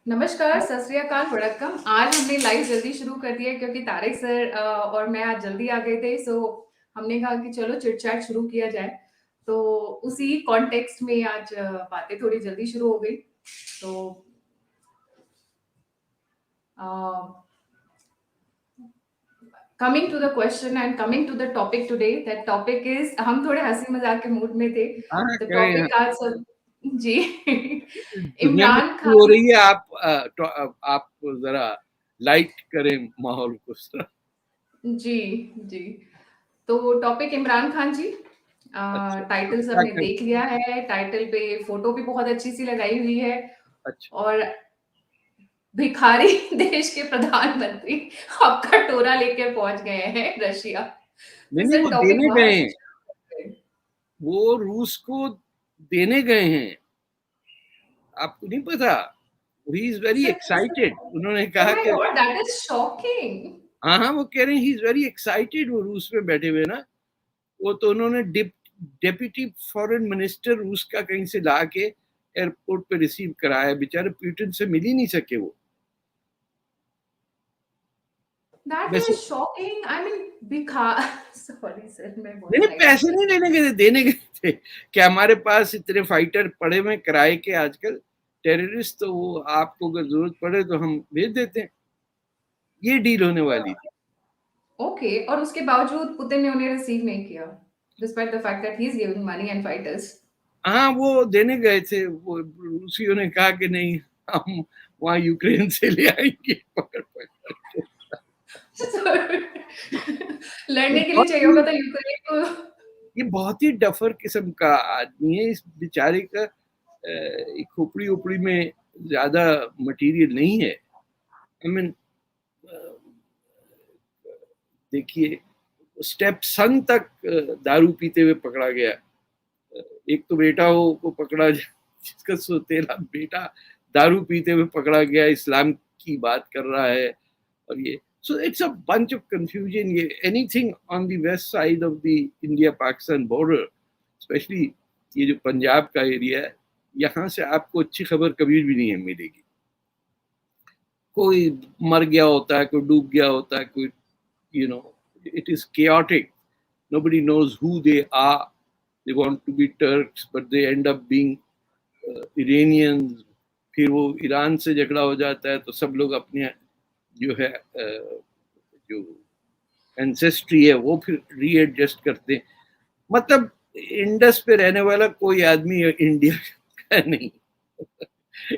नमस्कार, सत श्री अकाल, वड़क्कम। आज हमने लाइव जल्दी शुरू कर दिया क्योंकि तारिक सर और मैं आज जल्दी आ गए थे, सो हमने कहा कि चलो चिट-चैट शुरू किया जाए। तो उसी कॉन्टेक्स्ट में आज बातें थोड़ी जल्दी शुरू हो गई। तो coming to the question and coming to the topic today, that topic is, हम थोड़े हँसी-मज़ाक के मूड में थे। हाँ, द करें। टॉपिक आज सब जी दुनिया में इमरान शुरू हो खान। रही है, आप जरा लाइट करें माहौल को जरा। जी, जी। तो टॉपिक इमरान खान जी। अच्छा, टाइटल क्या सबने कर? देख लिया है, टाइटल पे फोटो भी बहुत अच्छी सी लगाई हुई है अच्छा, और भिखारी देश के प्रधानमंत्री आपका टोरा लेके पहुंच गए हैं रशिया। नहीं तो नहीं, सर वो टॉपिक देने वहां गए से हैं। शुरू करते हैं। वो रूस को देने गए हैं। आपको नहीं पता? He is very sir excited. उन्होंने ओह कहा माय कि गॉड, दैट इज शॉकिंग। हाँ हाँ, वो कह रहे हैं ही इज वेरी एक्साइटेड। वो रूस में बैठे हुए ना, वो तो उन्होंने डेप्यूटी फॉरेन मिनिस्टर रूस का कहीं से ला के एयरपोर्ट पे रिसीव कराया। बेचारे पुतिन से मिल ही नहीं सके वो। दैट इज वैसे शॉकिंग, आई मीन भिखार सॉरी सर, मैं नहीं बहुत नहीं, लाइट पैसे ले। नहीं लेने गए थे, देने गए थे कि हमारे पास इतने फाइटर पड़े हुए किराए के आजकल, टेररिस्ट, तो वो आपको अगर जरूरत पड़े तो हम भेज देते हैं। ये डील होने वाली थी। ओके, और उसके बावजूद पुतिन ने उन्हें रिसीव नहीं किया, despite the fact that he is giving money and fighters. हाँ, वो देने गए थे। वो रूसियों ने कहा कि नहीं, हम वहां यूक्रेन से ले आएंगे पकड़ पकड़ के। ये लड़ने के लिए बहुत चाहिए ही होगा तो यूक्रेन को। ये बहुत ही डफर किस्म का आदमी है। इस बेचारे का खोपड़ी ओपड़ी में ज्यादा मटेरियल नहीं है। आई मीन, देखिए, स्टेप सन तक दारू पीते हुए पकड़ा गया। एक तो बेटा हो को पकड़ा, जिसका सोतेला बेटा दारू पीते हुए पकड़ा गया, इस्लाम की बात कर रहा है। और ये, so it's a bunch of confusion. ये anything on the west side of the India Pakistan border, specially ये जो पंजाब का एरिया है, यहाँ से आपको अच्छी खबर कभी भी नहीं मिलेगी। कोई मर गया होता है, कोई डूब गया होता है, कोई, you know, it is chaotic. Nobody knows who they are. They want to be Turks, but they end up being Iranians. फिर वो ईरान से झगड़ा हो जाता है तो सब लोग अपने जो है जो एंसेस्ट्री है वो फिर रीएडजस्ट करते हैं। मतलब इंडस पे रहने वाला कोई आदमी इंडिया का नहीं।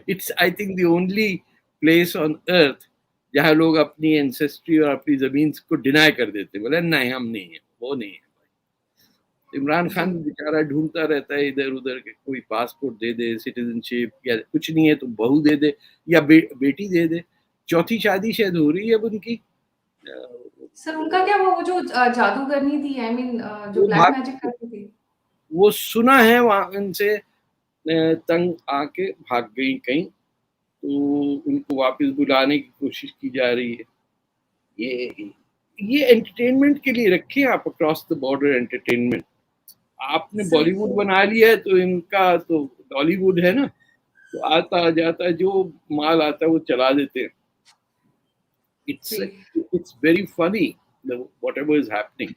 It's, I think, the only place on earth जहाँ लोग अपनी एंसेस्ट्री और अपनी जमीन को डिनाई कर देते, बोले नहीं हम नहीं है, वो नहीं है। इमरान जी। खान बेचारा ढूंढता रहता है इधर उधर के, कोई पासपोर्ट दे दे, सिटीजनशिप, या कुछ नहीं है तो बहू दे दे, या बेटी दे दे। चौथी शादी शायद हो रही है अब उनकी। सर उनका क्या, वो जो जादूगरनी थी, आई मीन जो वो ब्लैक भाग मैजिक करती थी। वो सुना है वहां उनसे तंग आके भाग गई कहीं, तो उनको वापस बुलाने की कोशिश की जा रही है। ये ये एंटरटेनमेंट के लिए रखे आप, अक्रॉस द बॉर्डर एंटरटेनमेंट। आपने सर बॉलीवुड बना लिया है तो इनका तो डॉलीवुड है ना, तो आता जाता जो माल आता है वो चला देते हैं। इट्स जी, it's very funny whatever is happening.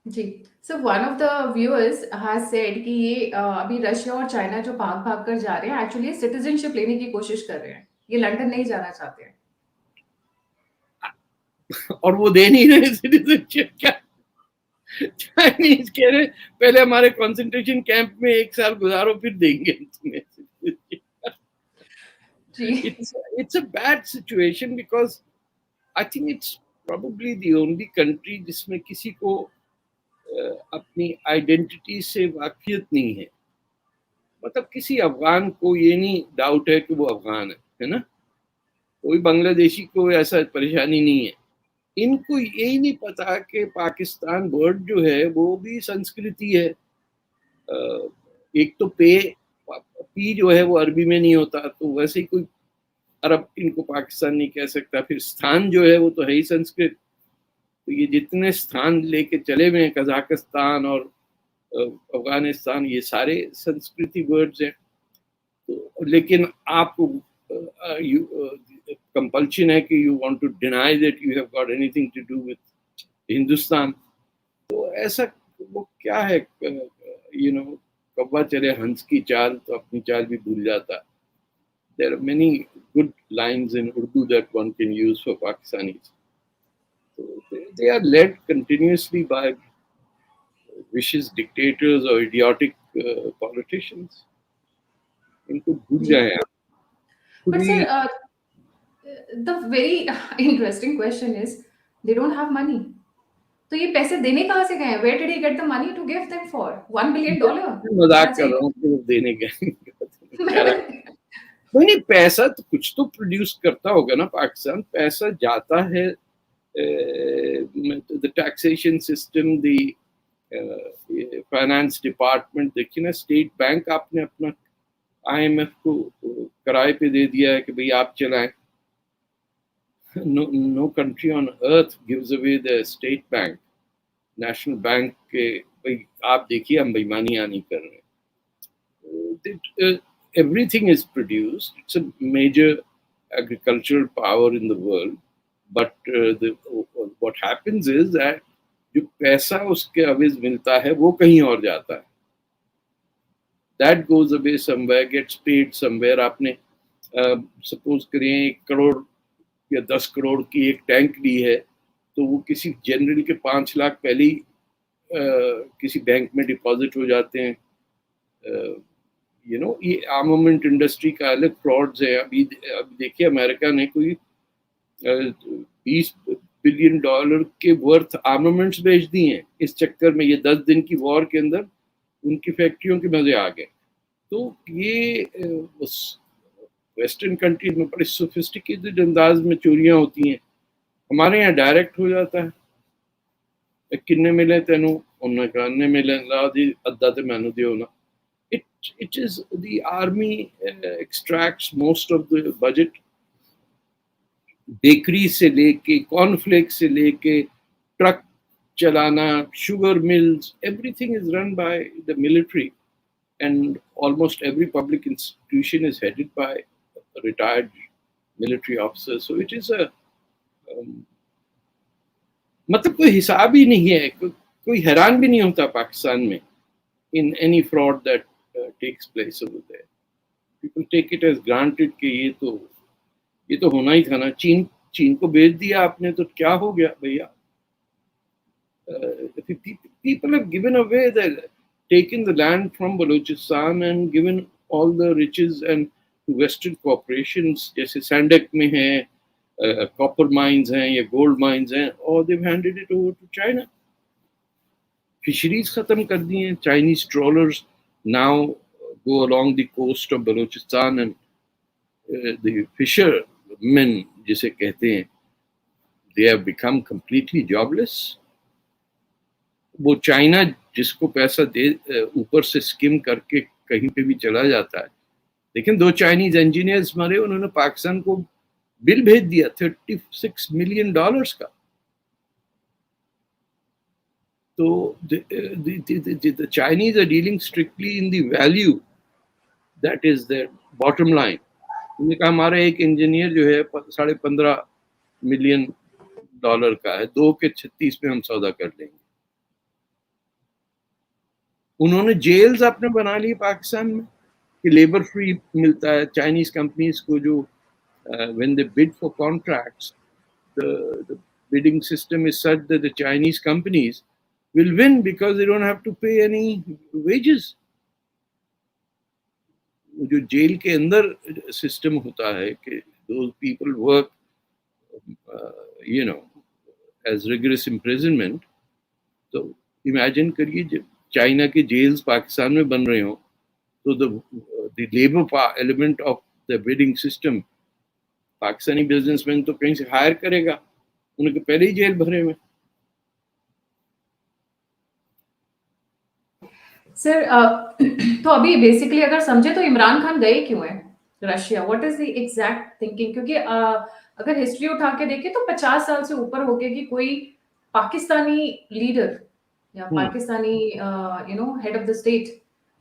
जी। So one of the viewers has said कि ये अभी रशिया और चाइना जो भाग-भाग कर जा रहे हैं, एक्चुअली सिटीजनशिप लेने की कोशिश कर रहे हैं। ये लंदन नहीं जाना चाहते हैं। और वो दे नहीं रहे सिटीजनशिप। क्या चाइनीज कह रहे पहले हमारे कंसंट्रेशन कैंप में 1 साल गुजारो फिर देंगे तुम्हें। जी, it's a bad situation because I think it's probably the only country जिसमें किसी को अपनी आइडेंटिटी से वाकियत नहीं है। मतलब किसी अफगान को ये नहीं डाउट है कि वो अफगान है ना? कोई बांग्लादेशी को ऐसा परेशानी नहीं है। इनको यही नहीं पता कि पाकिस्तान वर्ड जो है वो भी संस्कृति है। एक तो पी जो है वो अरबी में नहीं होता, तो वैसे ही कोई अरब इनको पाकिस्तान नहीं कह सकता। फिर स्थान जो है वो तो है ही संस्कृत। तो ये जितने स्थान लेके चले हुए हैं, कजाकिस्तान और अफगानिस्तान, ये सारे संस्कृति वर्ड्स हैं। तो लेकिन आप कंपल्शन है कि you want to deny that you have got anything to do with Hindustan. तो ऐसा वो क्या है, कौवा चले हंस की चाल तो अपनी चाल भी भूल जाता है। There are many good lines in Urdu that one can use for Pakistanis. So they are led continuously by vicious dictators or idiotic politicians. इनको भूल जी। जाए आप खुद बट ही। Sir, the very interesting question is, they don't have money, तो ये पैसे देने कहाँ से गए? Where did he get the money to give them for $1 billion? मैं मजाक कर दैट्स रहा हूँ, सिर्फ देने के कह रहा इट। नहीं नहीं, पैसा तो कुछ तो प्रोड्यूस करता होगा ना पाकिस्तान। पैसा जाता है, the taxation system, the finance department. देखिए ना, स्टेट बैंक आपने अपना IMF को किराए पे दे दिया है कि भाई आप चलाएं। No country on earth gives away the state bank, national bank के भाई आप देखिए हम बेईमानियां नहीं कर रहे। Everything is produced. It's a major agricultural power in the world. But what happens is that जो पैसा उसके अवैध मिलता है वो कहीं और जाता है। That goes away somewhere, gets paid somewhere. आपने सपोज करिए 1 करोड़ या 10 करोड़ की एक टैंक ली है, तो वो किसी जनरल के 5 लाख पहले ही किसी बैंक में डिपॉजिट हो जाते हैं। ये आर्मामेंट इंडस्ट्री का अलग फ्रॉड्स है। अभी देखिए अमेरिका ने कोई $20 बिलियन के वर्थ आर्मामेंट्स बेच दिए हैं इस चक्कर में। ये 10 दिन की वॉर के अंदर उनकी फैक्ट्रियों के मजे आ गए। तो ये वेस्टर्न कंट्रीज में बड़े सोफिस्टिकेटेड अंदाज में चोरियां होती हैं। हमारे यहाँ डायरेक्ट हो जाता है, किन्ने मिले तेनू उन्हें कहने मिले ला दी अद्धा ते मैनू दियो ना। It is the army extracts most of the budget. Bakery से लेके कॉर्नफ्लेक्स से लेके ट्रक चलाना, sugar mills, everything is run by the military, and almost every public institution is headed by retired military officers. So it is a मतलब कोई हिसाब ही नहीं है। कोई हैरान भी नहीं होता पाकिस्तान में in any fraud that takes place over there. People take it as granted कि ये तो होना ही था ना। चीन को बेच दिया आपने तो क्या हो गया भैया? People have given away taken the land from Balochistan and given all the riches and to Western corporations, जैसे सैंडक में है, कॉपर माइंस हैं या गोल्ड माइंस हैं, और they've handed it over to China. Fisheries खत्म कर दी हैं। Chinese trollers now go along the coast of Balochistan, and the fishermen जिसे कहते हैं, they have become completely jobless. वो चाइना जिसको पैसा दे ऊपर से स्किम करके कहीं पे भी चला जाता है। लेकिन 2 चाइनीज इंजीनियर्स मरे, उन्होंने पाकिस्तान को बिल भेज दिया $36 मिलियन का। So the Chinese are dealing strictly in the value, that is their bottom line. उन्होंने कहा हमारा एक इंजीनियर जो है $15.5 मिलियन का है, 2 के 36 में हम सौदा कर लेंगे। उन्होंने जेल्स अपने बना ली पाकिस्तान में कि लेबर फ्री मिलता है चाइनीज कंपनीज को। जो when they bid for contracts, the bidding system is such that the Chinese companies will win because they don't have to pay any wages. जो जेल के अंदर सिस्टम होता है कि those people work as rigorous imprisonment. तो imagine करिए जब China के जेल्स पाकिस्तान में बन रहे हो, तो the labor element of the bidding system Pakistani businessman तो कहीं से हायर करेगा, उनके पहले ही जेल भरे में। सर, तो अभी बेसिकली अगर समझे तो इमरान खान गए क्यों है Russia? What is the exact thinking? क्योंकि अगर हिस्ट्री उठा के देखें तो 50 साल से ऊपर हो गया कि कोई पाकिस्तानी लीडर या Pakistani head of the state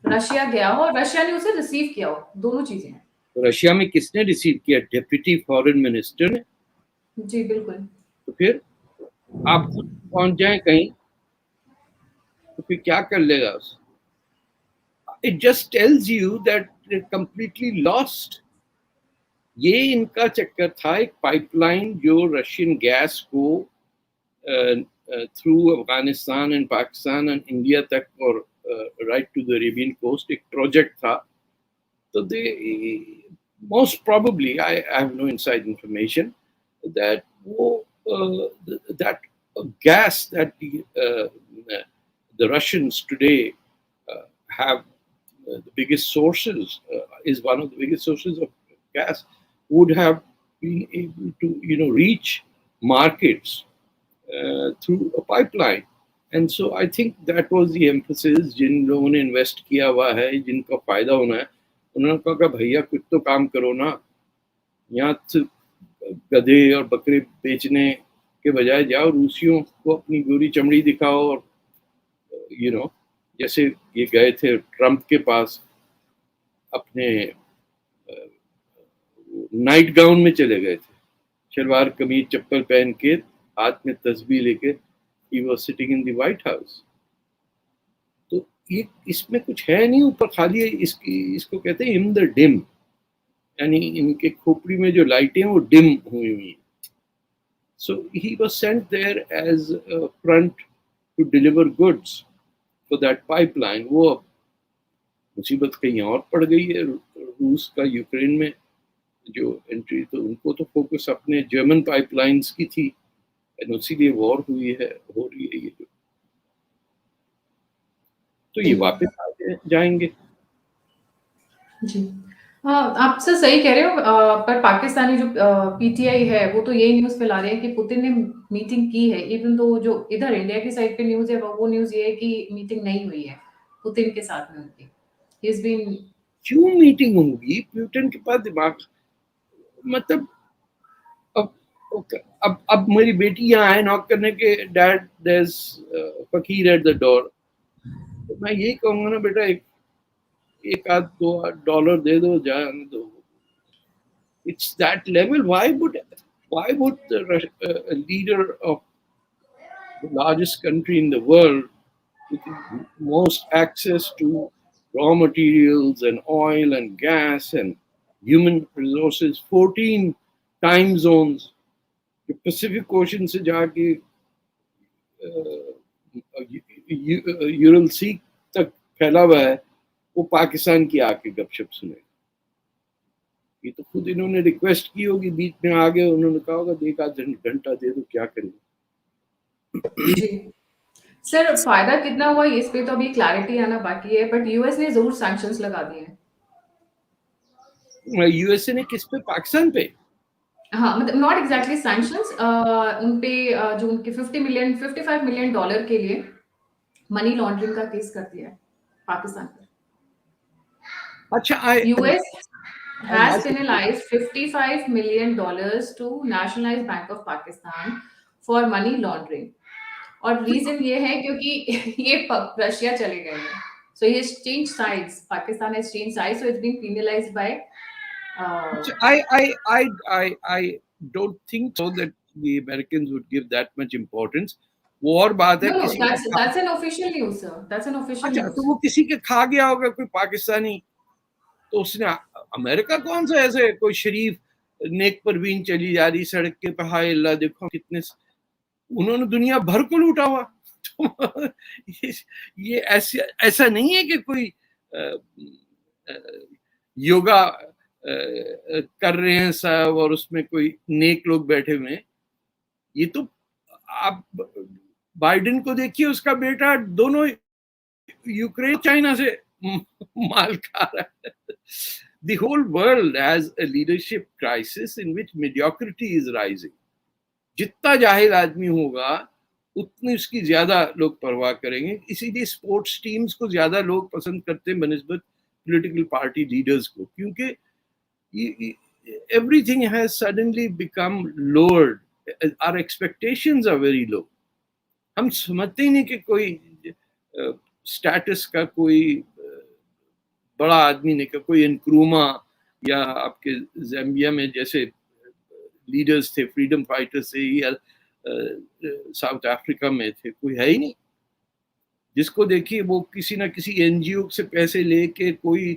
Russia गया हो और रशिया ने उसे रिसीव किया हो। दोनों चीजें हैं। रशिया में किसने रिसीव किया? डेप्यूटी फॉरेन मिनिस्टर ने। जी बिल्कुल। तो फिर आप खुद पहुंच जाए कहीं तो फिर क्या कर लेगा? It just tells you that completely lost. ये इनका चक्कर था, एक पाइपलाइन जो रशियन गैस को through Afghanistan and Pakistan and India तक और right to the Arabian coast, एक प्रोजेक्ट था। तो they most probably, I have no inside information, that वो that gas that the Russians today have the biggest sources, is one of the biggest sources of gas, would have been able to, reach markets through a pipeline. And so I think that was the emphasis. जिन लोगों ने invest किया हुआ है, जिनका फायदा होना है, उन्होंने कहा भैया कुछ तो काम करो ना, यहाँ सिर्फ गधे और बकरे बेचने के बजाय जाओ रूसियों को अपनी गोरी चमड़ी दिखाओ। और जैसे ये गए थे ट्रम्प के पास, अपने नाइट गाउन में चले गए थे, शलवार कमीज चप्पल पहन के, हाथ में तस्बीह लेके, he was sitting in the white house. तो ये इसमें कुछ है नहीं, ऊपर खाली इसको कहते हैं इन द डिम, यानी इनके खोपड़ी में जो लाइटें वो डिम हुई हुई। So he was sent there as a front to deliver goods for that pipeline. वो मुसीबत कहीं और पड़ गई है। रूस का यूक्रेन में जो एंट्री, तो उनको तो फोकस अपने जर्मन पाइपलाइंस की थी, और इसीलिए वॉर हो रही है ये। तो ये वापस आ जाएंगे। जी। हाँ, आप सर सही कह रहे हो। पर पाकिस्तानी जो पीटीआई है वो तो यही न्यूज़ फैला रहे हैं कि पुतिन ने मीटिंग की है, इवन तो जो इधर इंडिया की साइड पे न्यूज़ है वो न्यूज़ ये है कि मीटिंग नहीं हुई है पुतिन के साथ में उनकी। ही इज़ बीन क्यों मीटिंग होगी? पुतिन के पास दिमाग, मतलब अब मेरी बेटी यहाँ है नॉक करने के, डैड देयर इज फकीर एट द डोर, तो मैं यही कहूंगा ना, बेटा एक आध $2 दे दो, जाने दो। It's that level. Why would a leader of the largest country in the world, with the most access to raw materials and oil and gas and human resources, 14 time zones, the Pacific Ocean से जाके Ural सी तक फैला हुआ है, वो पाकिस्तान की आके गपशप सुने? ये तो खुद इन्होंने रिक्वेस्ट की होगी, बीच में आ गए, उन्होंने कहा होगा एक आध घंटा दे दो, क्या करेंगे। जी। सर फायदा कितना हुआ इस पे तो अभी क्लैरिटी आना बाकी है, बट यूएस ने जरूर सैंक्शंस लगा दिए हैं। यूएसए ने किस पे? पाकिस्तान पे? हाँ, मतलब नॉट एग्जैक्टली सैंक्शंस, उन पे जो उनके 55 मिलियन डॉलर के लिए मनी लॉन्ड्रिंग का केस कर दिया है पाकिस्तान पर। अच्छा, US has I penalized $55 million to Nationalized Bank of Pakistan for money laundering. और रीजन ये है क्योंकि ये रशिया चले गए हैं, so he has changed sides. Pakistan has changed sides, so it's been penalized by. I don't think so that the Americans would give that much importance. वो और बात है, No, किसी that's an official news, sir. That's an official अच्छा, news. तो वो किसी के खा गया होगा कोई पाकिस्तानी, तो उसने, अमेरिका कौन सा ऐसे कोई शरीफ नेक परवीन चली जा रही सड़क के पे, हाय अल्लाह देखो कितने, उन्होंने दुनिया भर को लूटा हुआ। तो ये ऐसा नहीं है कि कोई योगा कर रहे हैं साहब और उसमें कोई नेक लोग बैठे हुए हैं। ये तो आप बाइडेन को देखिए, उसका बेटा दोनों यूक्रेन चाइना से माल खा रहा है। The whole world has a leadership crisis in which mediocrity is rising. जितना जाहिल आदमी होगा उतनी उसकी ज्यादा लोग परवाह करेंगे, इसीलिए स्पोर्ट्स टीम्स को ज्यादा लोग पसंद करते हैं बनिस्बत पॉलिटिकल पार्टी लीडर्स को, क्योंकि everything has suddenly become lowered. Our expectations are very low. हम समझते ही नहीं कि कोई स्टेटस का कोई बड़ा आदमी नहीं, का कोई इनक्रूमा या आपके ज़ाम्बिया में जैसे लीडर्स थे, फ्रीडम फाइटर्स थे, या साउथ अफ्रीका में थे, कोई है ही नहीं। जिसको देखिए वो किसी ना किसी एनजीओ से पैसे लेके कोई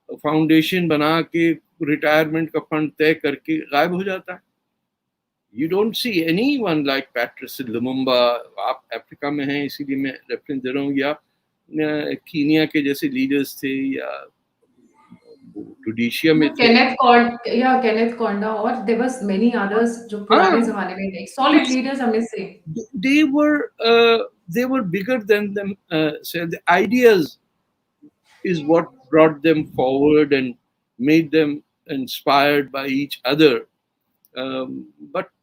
फाउंडेशन बना के रिटायरमेंट का फंड तय करके गायब हो जाता है। You don't see anyone like Patrice Lumumba. आप अफ्रीका में हैं इसीलिए मैं रेफरेंस दे रहा हूँ, या कीनिया के जैसे लीडर्स थे, या रोडेशिया में थे। केनेथ कॉन्डा और देयर वाज मेनी अदर्स जो हाँ, पुराने जमाने में थे, सॉलिड लीडर्स हमें से। they were they were bigger than them. So the ideas is what brought them forward and made them inspired by each other. But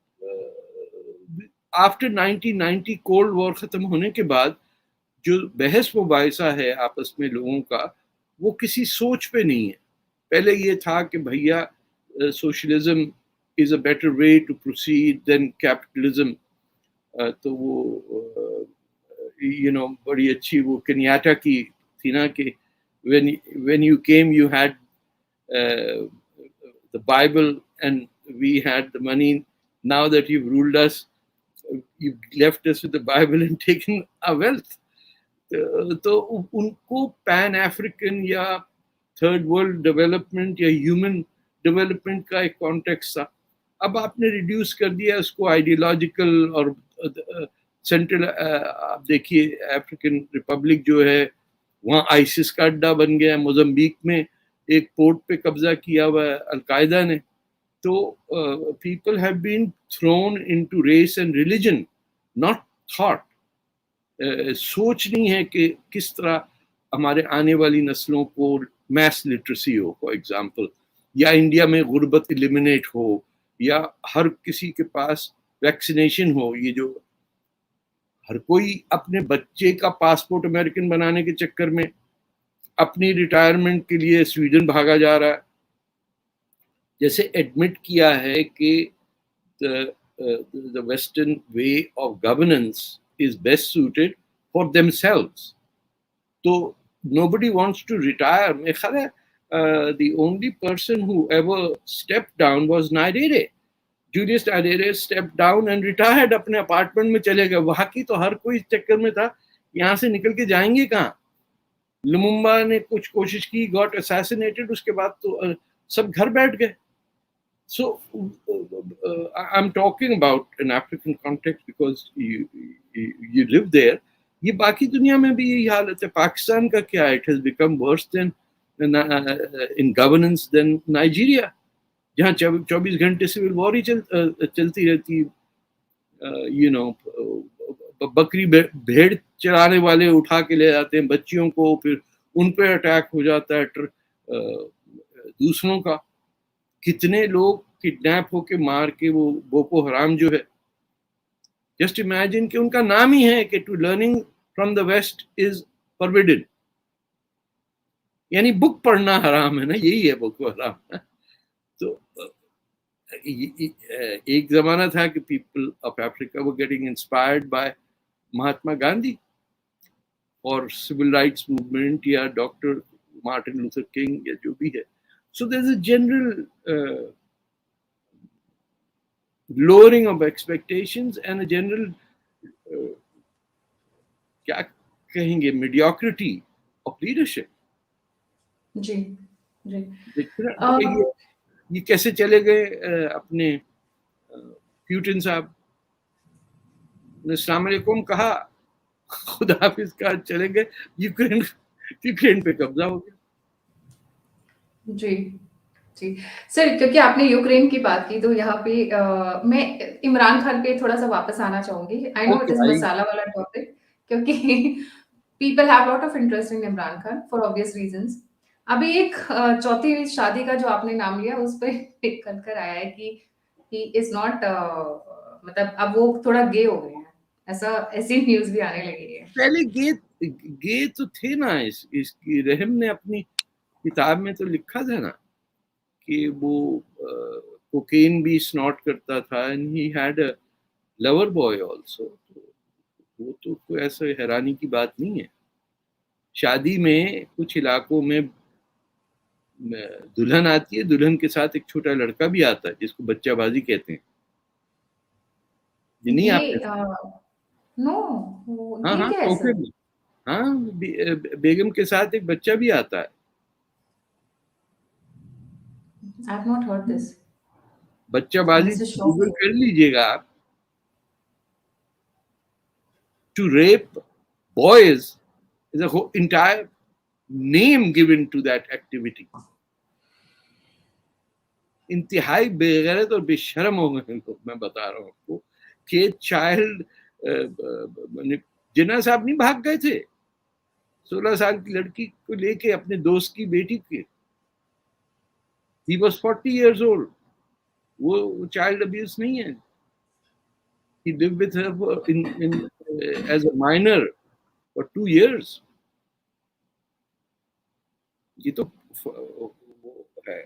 after 1990 cold war खत्म होने के बाद जो बहस मुबाहिसा है आपस में लोगों का, वो किसी सोच पे नहीं है। पहले ये था कि भैया socialism is a better way to proceed than capitalism. तो वो बड़ी अच्छी वो केन्याटा की थी ना कि when you came you had the Bible and we had the money. Now that you've ruled us, you've left us with the Bible and taken our wealth. तो उनको पैन अफ्रीकन या थर्ड वर्ल्ड डेवलपमेंट या human development का एक context था। अब आपने reduce कर दिया उसको आइडियोलॉजिकल और सेंट्रल। आप देखिए अफ्रीकन रिपब्लिक जो है वहाँ आइसिस का अड्डा बन गया है। मोजम्बिक में एक पोर्ट पे कब्जा किया हुआ है अलकायदा ने। तो people have been thrown into race and religion, not thought. सोच नहीं है कि किस तरह हमारे आने वाली नस्लों को मैस लिटरेसी हो, फॉर एग्जांपल, या इंडिया में गुर्बत एलिमिनेट हो, या हर किसी के पास वैक्सीनेशन हो। ये जो हर कोई अपने बच्चे का पासपोर्ट अमेरिकन बनाने के चक्कर में अपनी रिटायरमेंट के लिए स्वीडन भागा जा रहा है। जैसे एडमिट किया है कि the Western way of governance is best suited for themselves. So nobody wants to retire. The only person who ever stepped down was Nyerere. Julius Nyerere stepped down and retired. अपने apartment में चले गए। वहाँ की तो हर कोई चक्कर में था यहाँ से निकल के जाएंगे कहाँ। लुमुम्बा ने कुछ कोशिश की, गॉट असैसिनेटेड, उसके बाद तो सब घर बैठ गए। So I'm talking about an African context because you live there. ये बाकी दुनिया में भी यही हालत है। पाकिस्तान का क्या है? It has become worse than in governance than Nigeria, जहाँ 24 घंटे सिविल वॉर ही चलती रहती है। बकरी भेड़ चराने वाले उठा के ले जाते हैं बच्चियों को, फिर उन पे अटैक हो जाता है दूसरों का। कितने लोग किडनैप होके मार के, वो बोको हराम जो है, जस्ट इमेजिन कि उनका नाम ही है कि to learning from the west is forbidden, यानी बुक पढ़ना हराम है ना, यही है बोको हराम। तो एक जमाना था कि people of Africa were getting inspired by Mahatma Gandhi और सिविल राइट्स मूवमेंट या डॉक्टर मार्टिन लूथर किंग या जो भी है। So there's a general lowering of expectations and a general क्या कहेंगे mediocrity of leadership. जी जी। देखिए ये कैसे चले गए अपने प्यूटिन साहब ने अस्सलाम वालेकुम कहा, खुदा हाफिज कहा, चले गए, यूक्रेन पे कब्जा हो गया। जी जी सर, क्योंकि आपने यूक्रेन की बात की तो यहाँ पे मैं इमरान खान पे थोड़ा सा वापस आना चाहूंगी। आई नो इट इज मसाला वाला टॉपिक, क्योंकि people have lot of interest in Imran Khan for obvious reasons. अभी एक चौथी शादी का जो आपने नाम लिया उस पर एक कर आया है कि ही इज नॉट, मतलब अब वो थोड़ा गे हो गए हैं, ऐसी न्यूज भी आने लगी है। पहले गे तो थे ना। इसकी रहम ने अपनी किताब में तो लिखा था ना कि वो कोकेन भी स्नॉट करता था and he had a lover boy also. वो तो कोई ऐसा हैरानी की बात नहीं है। शादी में कुछ इलाकों में दुल्हन आती है, दुल्हन के साथ एक छोटा लड़का भी आता है जिसको बच्चाबाजी कहते हैं। ये नहीं आपने? ये नो, हाँ ये हाँ, क्या है तोहफे सर? में। हाँ, बेगम के साथ एक बच्चा भी आता है। I have not heard this. बच्चाबाजी दिस इज गूगल शॉकिंग। कर लीजिएगा आप। To rape boys is a whole entire name given to that activity. इंतहाई बेगैरत और बेशर्म हो गए लोग, मैं बता रहा हूँ आपको कि चाइल्ड जिन्ना साहब नहीं भाग गए थे 16 साल की लड़की को लेके अपने दोस्त की बेटी के। He was 40 years old. वो चाइल्ड अब्यूज नहीं है। He lived with her as a minor for 2 years. ये तो वो है,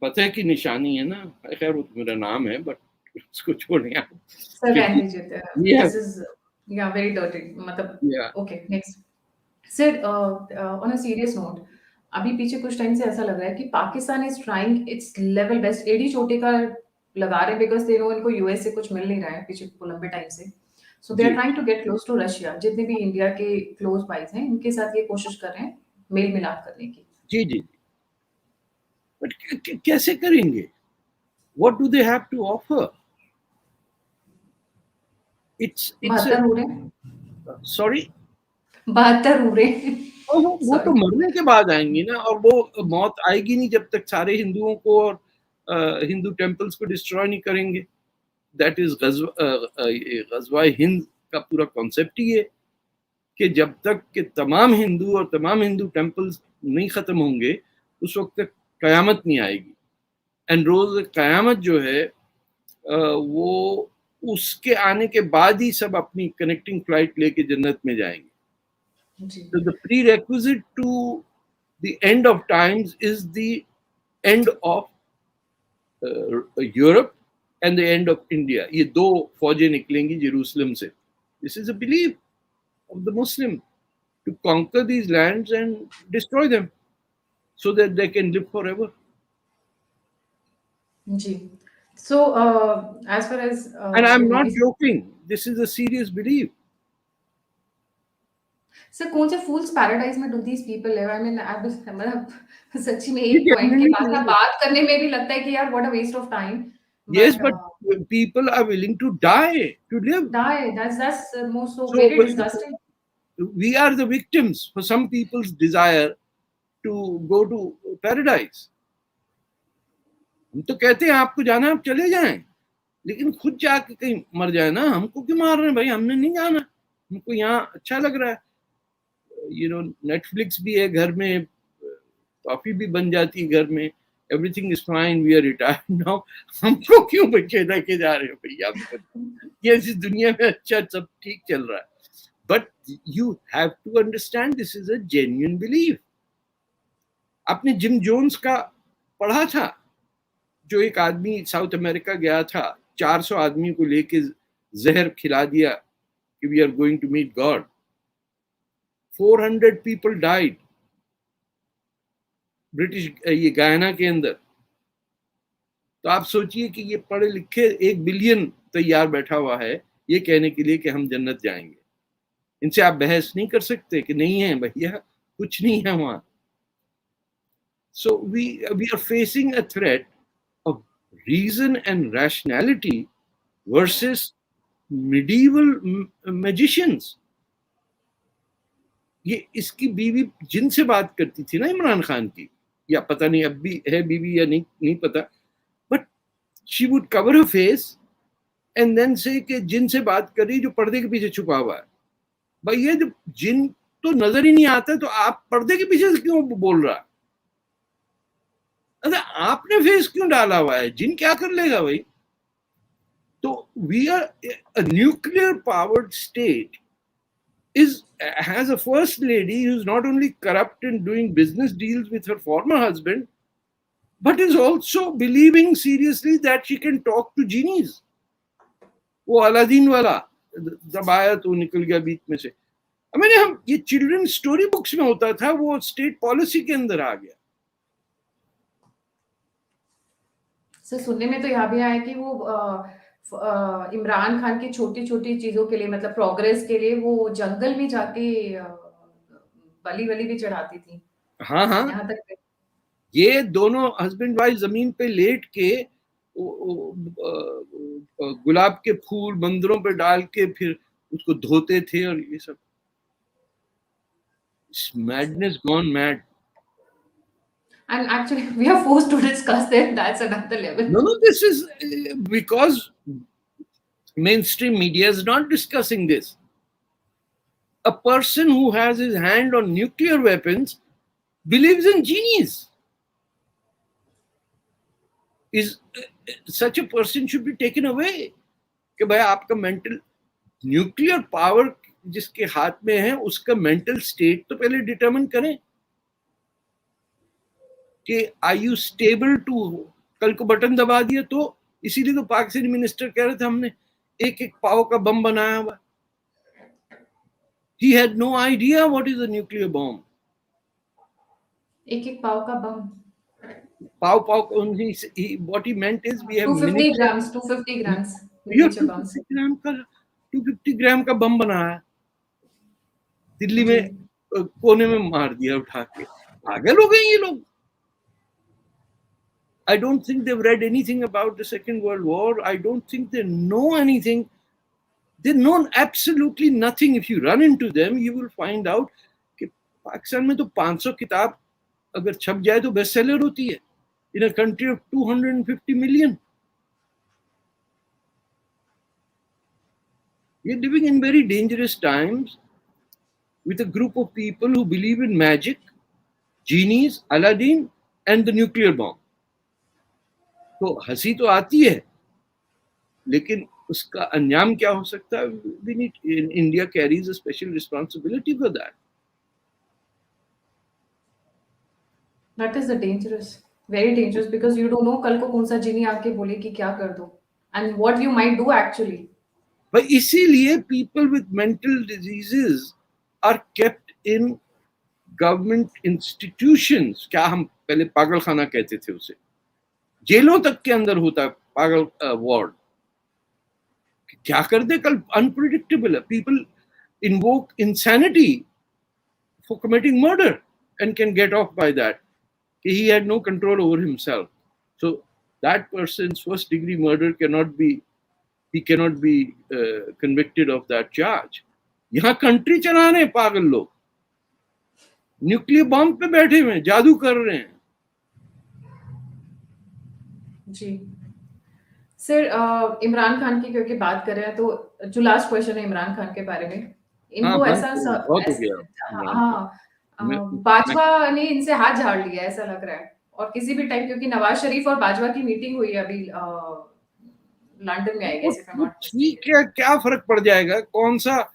फतेह की निशानी है ना। खैर वो तो मेरा नाम है, बट उसको छोड़ें आप। सर फिर रहने दीजिए, ये दिस इज या वेरी डर्टी, मतलब या okay next. Sir on a serious note, अभी पीछे कुछ टाइम से ऐसा लग रहा है कि Pakistan is trying its level best, एडी चोटी का लगा रहे हैं, बिकॉज दे नो इनको यूएस से कुछ मिल नहीं रहा है पिछले लंबे टाइम से। सो दे आर जी trying to get close to Russia. जितने भी इंडिया के क्लोज बाइज हैं इनके साथ ये कोशिश कर रहे हैं मेल मिलाप करने की। जी जी। बट कैसे करेंगे? What do they have to offer? It's 72 हो रहे हैं, सॉरी। 72 हो रहे हैं। वो तो सॉरी। मरने के बाद आएंगी ना, और वो मौत आएगी नहीं जब तक सारे हिंदुओं को और हिंदू टेम्पल्स को डिस्ट्रॉय नहीं करेंगे। दैट इज गजवा हिंद का पूरा कॉन्सेप्ट ही है कि जब तक कि तमाम हिंदू और तमाम हिंदू टेम्पल्स नहीं खत्म होंगे उस वक्त तक कयामत नहीं आएगी। एंड रोज कयामत जो है वो उसके आने के बाद ही सब अपनी कनेक्टिंग फ्लाइट लेके जन्नत में जाएंगे। जी So the prerequisite to the end of times is the end of Europe and the end of India. ये दो फौजें निकलेंगी जेरूसलम से। This is a belief of the Muslim to conquer these lands and destroy them so that they can live forever. जी। So as far as And ये I'm not movies, joking. This is a serious belief. Sir कौन से fools paradise में do these people live? I mean I मतलब सच्ची में जी, एक point के बाद ना genuinely, बात करने में भी लगता है कि यार what a waste of time, yes, but but people are willing to die to live. die, that's most so So very disgusting. we are the victims for some people's desire to go to paradise. हम तो कहते हैं आपको जाना आप चले जाएं, लेकिन खुद जाके कहीं मर जाए ना। हमको क्यों मार रहे हैं भाई? हमने नहीं जाना, हमको यहाँ अच्छा लग रहा है। नेटफ्लिक्स भी है घर में, कॉफी भी बन जाती है घर में, everything is fine, we are retired now. हमको क्यों बच्चे लेके जा रहे हो भैया? ये इस दुनिया में अच्छा सब ठीक चल रहा है। But you have to understand this is a genuine belief. आपने जिम जोन्स का पढ़ा था, जो एक आदमी साउथ अमेरिका गया था, 400 आदमी को लेके जहर खिला दिया कि we are going to meet God. 400 people died British ये गायना के अंदर। तो आप सोचिए कि ये पढ़े लिखे 1 बिलियन तैयार बैठा हुआ है ये कहने के लिए कि हम जन्नत जाएंगे। इनसे आप बहस नहीं कर सकते कि नहीं है भैया, कुछ नहीं है वहां। So we are facing a threat of reason and rationality versus medieval magicians. ये इसकी बीवी जिनसे बात करती थी ना इमरान खान की, या पता नहीं अब भी है बीवी या नहीं पता, but she would cover her face and then say कि जिनसे बात कर रही जो पर्दे के पीछे छुपा हुआ है। भाई ये जब जिन तो नजर ही नहीं आता तो आप पर्दे के पीछे से क्यों बोल रहा? अरे आपने फेस क्यों डाला हुआ है? जिन क्या कर लेगा भाई? तो we are a nuclear powered state has a first lady who's not only corrupt in doing business deals with her former husband, but is also believing seriously that she can talk to genies. वो Aladdin वाला जब आया तो निकल गया बीच में से। मैंने हम ये चिल्ड्रन स्टोरी बुक्स में होता था, वो स्टेट पॉलिसी के अंदर आ गया। सर सुनने में तो यहाँ भी आया कि वो इमरान खान की छोटी-छोटी चीज़ों के लिए मतलब प्रोग्रेस के लिए वो जंगल भी जाके बलि-वलि भी चढ़ाती थी। हाँ, हाँ। यहाँ तक ये दोनों हस्बैंड वाइफ जमीन पे लेट के गुलाब के फूल मंदिरों पे डाल के फिर उसको धोते थे और ये सब madness gone mad. and actually we are forced to discuss that. That's another level. No, this is because mainstream media is not discussing this. A person who has his hand on nuclear weapons believes in genies. Is such a person should be taken away. कि भाई आपका mental nuclear power जिसके हाथ में है उसका mental state तो पहले डिटरमिन करें कि आर यू स्टेबल टू. कल को बटन दबा दिया तो इसीलिए तो पाकिस्तानी मिनिस्टर कह रहे थे हमने एक एक पाव का बम बनाया हुआ. He had no idea what is a nuclear bomb. एक-एक पाव का बम. Pow pow. What he meant is we have 250 minutes. grams, 250 grams We have miniature bombs. 250 ग्राम का 250 ग्राम का बम बनाया दिल्ली जी. में कोने में मार दिया उठा के. पागल हो गए ये लोग. I don't think they've read anything about the Second World War. I don't think they know anything. They know absolutely nothing. If you run into them, you will find out कि पाकिस्तान में तो 500 किताब अगर छप जाए तो बेस्ट सेलर होती है. In a country of 250 million. We're living in very dangerous times with a group of people who believe in magic, genies, Aladdin, and the nuclear bomb. तो हंसी तो आती है लेकिन उसका अंजाम क्या हो सकता है. We need, India carries a special responsibility for that. That is the dangerous, very dangerous because you don't know कल को कौन सा जीनी आके बोले कि क्या कर दो and what you might do actually. But इसीलिए people with mental diseases are kept in government institutions. क्या हम पहले पागल खाना कहते थे उसे. जेलों तक के अंदर होता है पागल वार्ड. क्या कर दे कल. अनप्रिडिक्टेबल है. People invoke insanity for committing murder and can get off by that. He had no control over himself. So that person's first degree murder cannot be convicted of that charge. यहाँ country चला रहे हैं पागल लोग. Nuclear bomb पे बैठे हुए हैं, जादू कर रहे हैं. जी. सर इमरान खान की क्योंकि बात कर रहे हैं तो जो लास्ट क्वेश्चन है इमरान खान के बारे में. हाँ, इनको बस ऐसा बहुत हो गया हाँ इमरान खान. बाजवा ने इनसे हाथ झाड़ लिया ऐसा लग रहा है और किसी भी टाइम क्योंकि नवाज शरीफ और बाजवा की मीटिंग हुई है अभी लंदन में I guess if I am not ठीक है, क्या फर्क पड़ जाएगा. कौन सा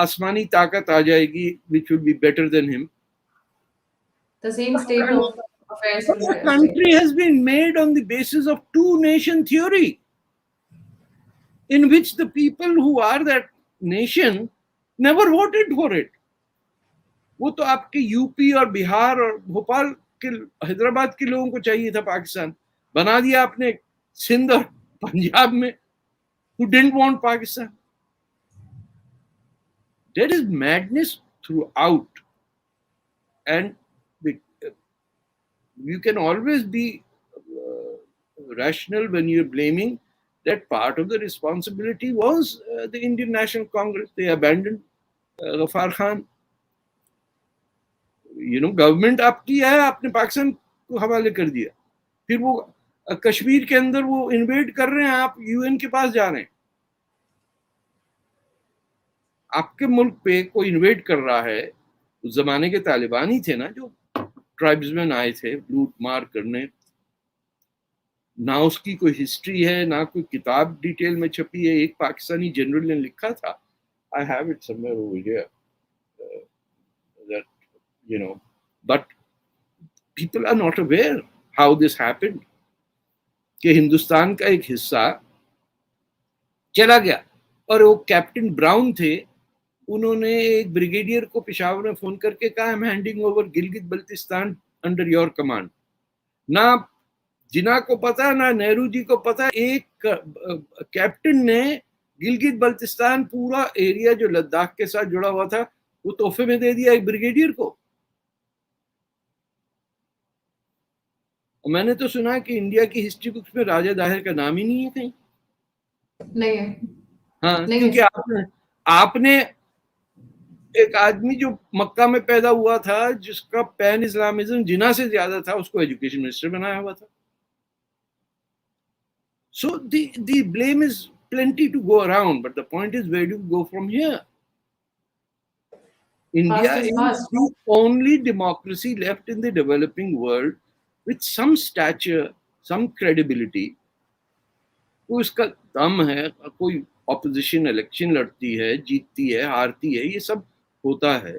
आसमानी ताकत आ जाएगी which will be better than him. The same state of affairs will The stay. country has been made on the basis of two nation theory, in which the people who are that nation never voted for it. वो तो आपके UP और बिहार और भोपाल के हैदराबाद के लोगों को चाहिए था पाकिस्तान. बना दिया आपने सिंध और पंजाब में who didn't want Pakistan. There is madness throughout, and you can always be rational when you're blaming that part of the responsibility was the Indian National Congress. They abandoned Ghaffar Khan. Government आपकी है, आपने पाकिस्तान को हवाले कर दिया. फिर वो कश्मीर के अंदर वो इन्वेड कर रहे हैं, आप यूएन के पास जा रहे हैं. आपके मुल्क पे कोई इन्वेड कर रहा है. उस जमाने के तालिबान ही थे ना जो ट्राइब्समैन आए थे लूट मार करने. ना उसकी कोई हिस्ट्री है, ना कोई किताब डिटेल में छपी है. एक पाकिस्तानी जनरल ने लिखा था, I have it somewhere over here, that but people are not aware how this happened. कि हिंदुस्तान का एक हिस्सा चला गया और वो कैप्टन ब्राउन थे. उन्होंने एक ब्रिगेडियर को पेशावर में फोन करके कहा, I am handing over Gilgit Baltistan under your command. ना जिना को पता, ना नेहरू जी को पता। एक कैप्टन ने गिलगित बल्तिस्तान पूरा एरिया जो लद्दाख के साथ जुड़ा हुआ था वो तोहफे में दे दिया एक ब्रिगेडियर को। और मैंने तो सुना कि इंडिया की हिस्ट्री बुक्स में राजा दाहिर का नाम ही नहीं है कहीं। नहीं है। हाँ, नहीं क्योंकि है। आपने एक आदमी जो मक्का में पैदा हुआ था जिसका पैन इस्लामिज्म जिना से ज्यादा था, उसको एजुकेशन मिनिस्टर बनाया हुआ था। So the blame is plenty to go around, but the point is, where do you go from here? India Past is is past. the only democracy left in the developing world with some stature, some credibility. कोई उसका दम है, कोई opposition election लड़ती है, जीतती है, हारती है, ये सब होता है।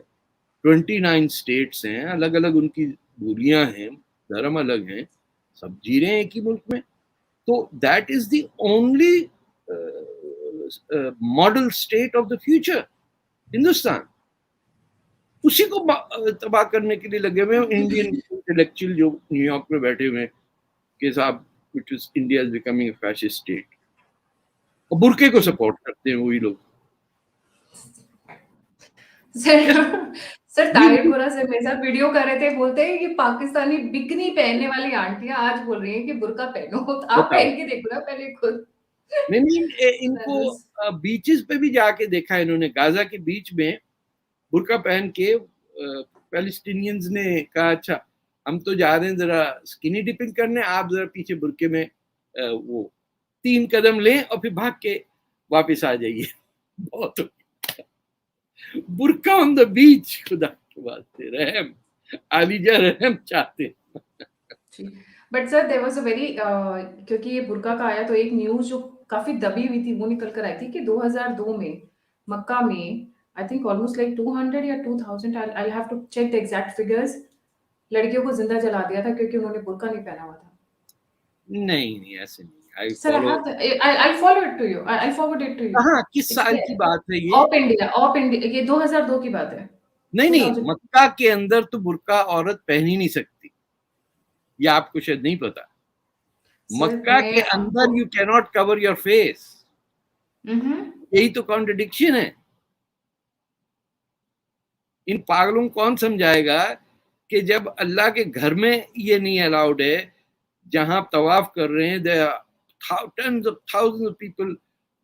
29 स्टेट्स हैं, अलग अलग उनकी बोलियां हैं, धर्म अलग हैं, सब जी रहे हैं एक ही मुल्क में। तो that is the only model state of the future, Hindustan. उसी को तबाह करने के लिए लगे हुए इंडियन इंटेलेक्चुअल जो न्यूयॉर्क में बैठे हुए हैं कि साहब which is India is becoming a fascist state, और बुरके को सपोर्ट करते हैं वही लोग। सर सर ताहिर खुरा सर मेरे साथ वीडियो कर रहे थे, बोलते हैं कि पाकिस्तानी बिकनी पहनने वाली आंटियां आज बोल रही हैं कि बुर्का पहनो। तो आप बताओ। पहन के देखो ना पहले खुद। नहीं नहीं, इनको बीचेस पे भी जाके देखा इन्होंने। गाजा के बीच में बुर्का पहन के पैलेस्टीनियंस ने कहा अच्छा हम तो जा रहे हैं जरा स्किनी डिपिंग करने, आप जरा पीछे बुर्के में वो 3 कदम लें और फिर भाग के वापस आ जाइए। बहुत बुर्का ऑन द बीच, खुदा के वास्ते रहम, आलिजा रहम चाहते। But sir there was a very, क्योंकि ये बुर्का का आया तो एक न्यूज जो काफी दबी हुई थी वो निकल कर आई थी कि 2002 में मक्का में आई थिंक ऑलमोस्ट लाइक 200 या 2000, I have to check the exact figures, लड़कियों को जिंदा जला दिया था क्योंकि उन्होंने बुर्का नहीं पहना हुआ था। नहीं नहीं, ऐसे नहीं। I sir I follow. Have I follow it to you, I forward it to you. कहाँ किस इट्स साल की बात है ये? ऑफ इंडिया, ये 2002 की बात है। नहीं नहीं, 2000। मक्का के अंदर तो बुर्का औरत पहन ही नहीं सकती, ये आपको शायद नहीं पता। सर मक्का मैं के आपको अंदर you can not cover your face. Hmm यही तो कॉन्ट्रडिक्शन है। इन पागलों को कौन समझाएगा कि जब अल्लाह के घर में ये नहीं अलाउड है, जहां तवाफ कर रहे हैं, there are tens of thousands of people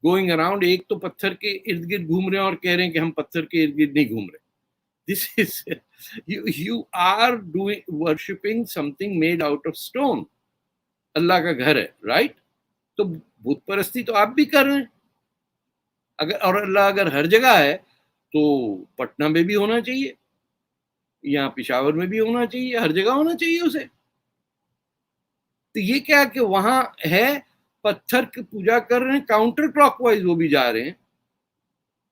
going around, एक तो पत्थर के इर्द गिर्द घूम रहे हैं और कह रहे हैं कि हम पत्थर के इर्द गिर्द नहीं घूम रहे। This is you are doing worshipping something made out of stone। अल्लाह का घर है, राइट? तो बुत परस्ती तो आप भी कर रहे हैं। अगर और अल्लाह अगर हर जगह है तो पटना में भी होना चाहिए, यहाँ पिशावर में भी होना चाहिए, हर जगह होना चाहिए उसे। तो ये क्या कि वहां है, पत्थर की पूजा कर रहे हैं, काउंटर क्लॉकवाइज वो भी जा रहे हैं,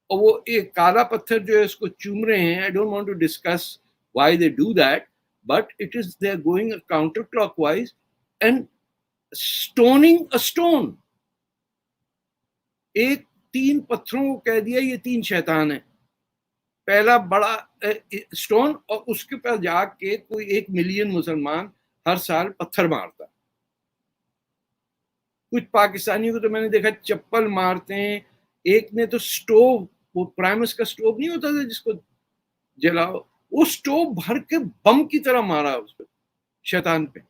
और वो एक काला पत्थर जो है उसको चूम रहे हैं। I don't want to discuss why they do that, but it is they are going counter clockwise and stoning a stone. एक 3 पत्थरों को कह दिया ये 3 शैतान है, पहला बड़ा स्टोन, और उसके पास जाके कोई 1 मिलियन मुसलमान हर साल पत्थर मारता। कुछ पाकिस्तानियों को तो मैंने देखा चप्पल मारते हैं। एक ने तो स्टोव, वो प्राइमस का स्टोव नहीं होता था जिसको जलाओ, वो स्टोव भर के बम की तरह मारा उस पर, शैतान पे।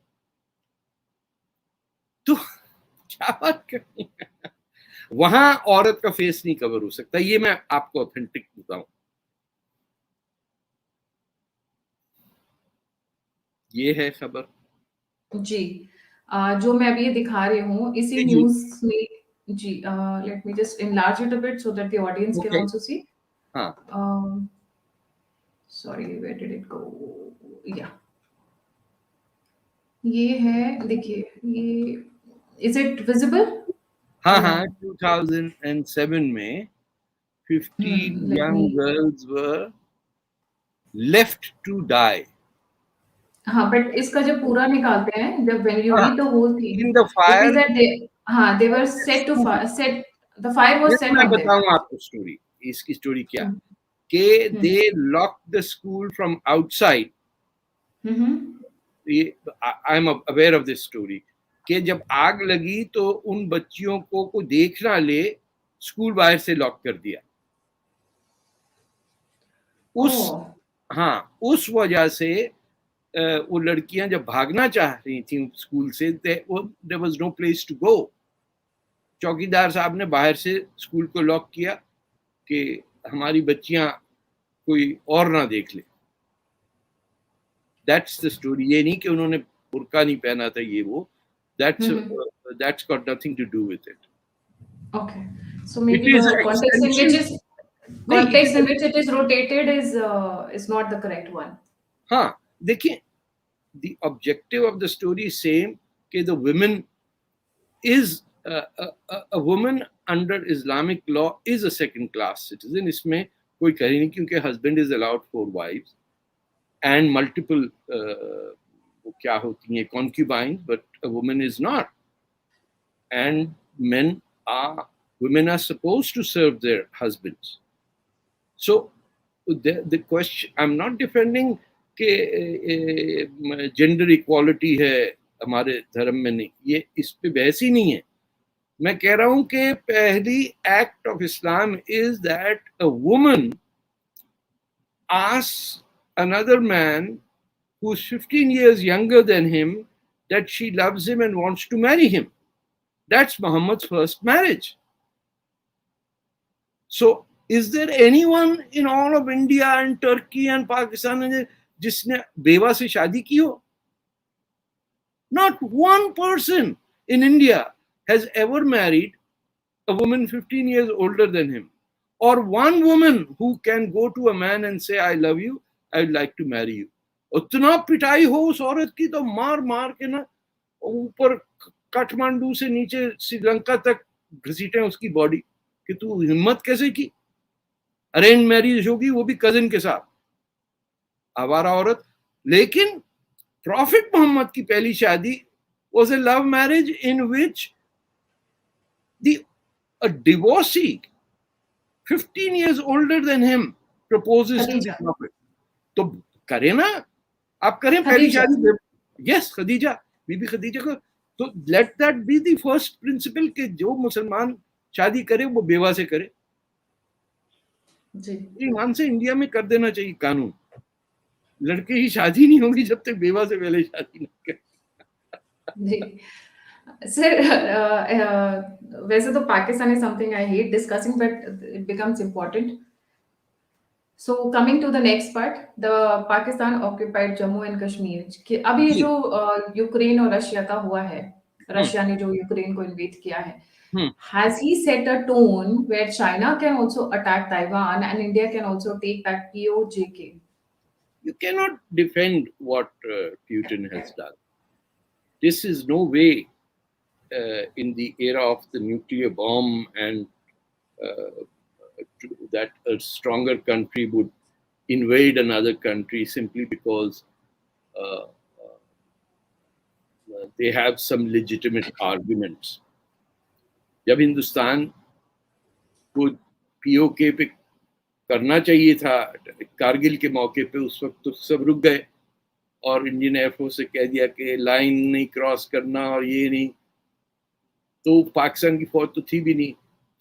तो क्या बात कर, वहां औरत का फेस नहीं कवर हो सकता, ये मैं आपको ऑथेंटिक बताऊं। ये है खबर जी। जो मैं अभी ये दिखा रही हूँ इसी जी। न्यूज़ में। जी, let me just enlarge it a bit so that the audience can okay. also see. हाँ Um, sorry, where did it go? Yeah, ये है, देखिए ये, is it visible हाँ or हाँ, not? 2007 में 15 Let young me, girls were left to die। हाँ, but इसका जब पूरा निकालते हैं, जब when you हाँ, read the whole thing, in the it fire is that they, हाँ, they were set to school। fire, set, the fire ये was तो set मैं on them. बताऊं आपको स्टोरी, इसकी स्टोरी क्या हम्म कि hmm they lock the school from outside. Hmm I am aware of this story कि जब आग लगी तो उन बच्चियों को देख ना ले, स्कूल बाहर से लॉक कर दिया। उस ओह, हाँ, उस वजह से वो लड़कियां जब भागना चाह रही थी स्कूल से, there was no place to go. चौकीदार साहब ने बाहर से स्कूल को लॉक किया कि हमारी बच्चियां कोई और ना देख ले। That's the story. ये नहीं कि उन्होंने बुर्का नहीं पहना था, ये वो, that's got nothing to do with it. okay. So it maybe the is context in which extension. is नहीं, it context is, in which it is rotated is not the correct one. हाँ देखिए, the objective of the story is same, कि the women is a woman under Islamic law is a second class citizen. इसमें कोई कहे नहीं, क्योंकि husband is allowed 4 wives and multiple वो क्या होती हैं, concubines, but a woman is not. And women are supposed to serve their husbands. So the question, I'm not defending कि जेंडर इक्वालिटी है हमारे धर्म में, नहीं, ये इस पे बहस ही नहीं है। मैं कह रहा हूं कि पहली act of Islam is that a woman asks another man who's 15 years younger than him that she loves him and wants to marry him. That's Muhammad's first marriage. So is there anyone in all of India and Turkey and Pakistan जिसने बेवा से शादी की हो? Not one person in India has ever married a woman 15 years older than him, or one woman who can go to a man and say, I love you, I would like to marry you. उतना पिटाई हो उस औरत की तो मार मार के ना ऊपर काठमांडू से नीचे श्रीलंका तक घसीटे उसकी बॉडी, कि तू हिम्मत कैसे की? अरेंज मैरिज होगी, वो भी कजिन के साथ, आवारा औरत। लेकिन प्रॉफिट मोहम्मद की पहली शादी was a love marriage in which a divorcee 15 years older than him proposes to the Khadija. prophet. तो करें ना, आप करें पहली Khadija. शादी। यस, खदीजा, बीबी खदीजा को। तो let that be the first principle कि जो मुसलमान शादी करे वो बेवा से करे। जी। ईमान से इंडिया में कर देना चाहिए कानून, लड़के की शादी नहीं होगी जब तक बेवा से पहले शादी नहीं करे। जी सर, वैसे तो Pakistan is something I hate discussing but it becomes important. So coming to the next part, the Pakistan occupied Jammu and Kashmir कि अभी जी। जो यूक्रेन और रशिया का हुआ है, हम्म, रशिया ने जो यूक्रेन को इन्वेड किया है, हम्म। has he set a tone where China can also attack Taiwan and India can also take back POJK? You cannot defend what Putin has done. This is no way in the era of the nuclear bomb and uh, that a stronger country would invade another country simply because uh, they have some legitimate arguments. जब हिंदुस्तान को PoK पे करना चाहिए था कारगिल के मौके पे, उस वक्त तो सब रुक गए और इंडियन एयरफोर्स से कह दिया कि लाइन नहीं क्रॉस करना और ये नहीं, तो पाकिस्तान की फौज तो थी भी नहीं।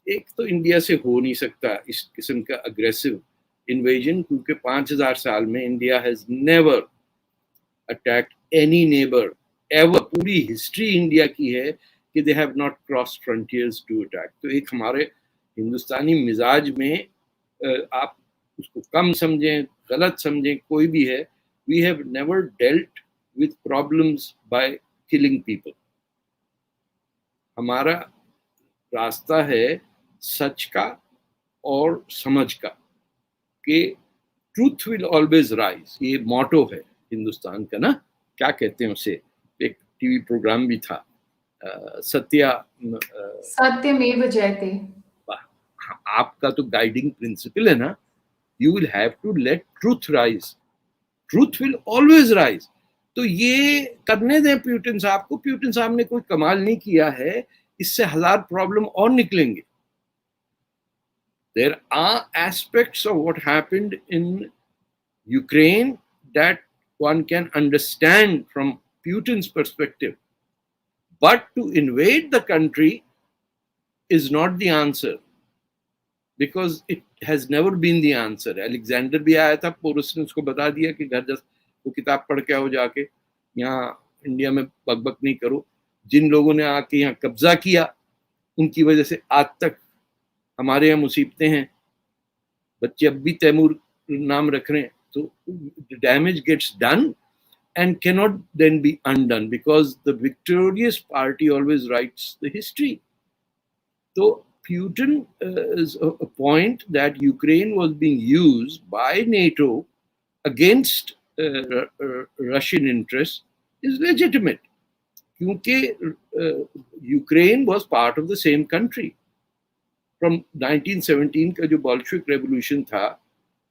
एक तो इंडिया से हो नहीं सकता इस किस्म का अग्रेसिव इन्वेजन, क्योंकि 5000 साल में India has never attacked any neighbour ever. पूरी हिस्ट्री इंडिया की है कि they have not cross frontiers to attack. तो एक हमारे हिंदुस्तानी मिजाज में आप उसको कम समझें, गलत समझें, कोई भी है, we have never dealt with problems by killing people. हमारा रास्ता है सच का और समझ का, कि ट्रूथ विल ऑलवेज राइज। ये मोटो है हिंदुस्तान का ना, क्या कहते हैं उसे, एक टीवी प्रोग्राम भी था, सत्यमेव जयते. आपका तो गाइडिंग प्रिंसिपल है ना, you will have to let truth rise, truth will always rise. तो ये करने दें प्यूटिन साहब को। प्यूटिन साहब ने कोई कमाल नहीं किया है, इससे 1000 प्रॉब्लम और निकलेंगे। There are aspects of what happened in Ukraine that one can understand from Putin's perspective. But to invade the country is not the answer, because it has never been the answer. Alexander भी आया था, porous ने उसको बता दिया कि घर जा, वो किताब पढ़ के आओ जाके, यहाँ इंडिया में बकबक नहीं करो। जिन लोगों ने आके यहाँ कब्जा किया, उनकी वजह से आज तक हमारे यहाँ मुसीबतें हैं। बच्चे अब भी तैमूर नाम रख रहे हैं। तो damage gets done and cannot then be undone, because the victorious party always writes the history. So Putin is a point that Ukraine was being used by NATO against Russian interests is legitimate, क्योंकि Ukraine was part of the same country. From 1917 का जो Bolshevik revolution था,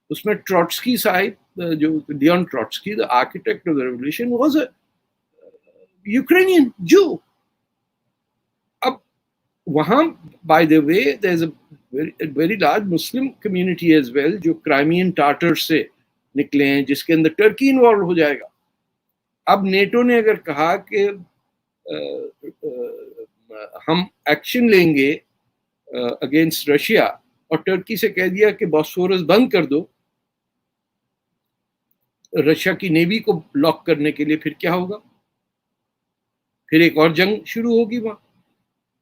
उसमें Trotsky साहब, जो Leon Trotsky, the architect of the revolution, was a Ukrainian Jew. अब वहां, by the way, there is a very large Muslim community as well, जो Crimean Tartars से निकले हैं, जिसके अंदर टर्की इन्वॉल्व हो जाएगा। अब नेटो ने अगर कहा कि हम एक्शन लेंगे अगेंस्ट रशिया, और टर्की से कह दिया कि बॉस्फोरस बंद कर दो रशिया की नेवी को ब्लॉक करने के लिए, फिर क्या होगा? फिर एक और जंग शुरू होगी वहां।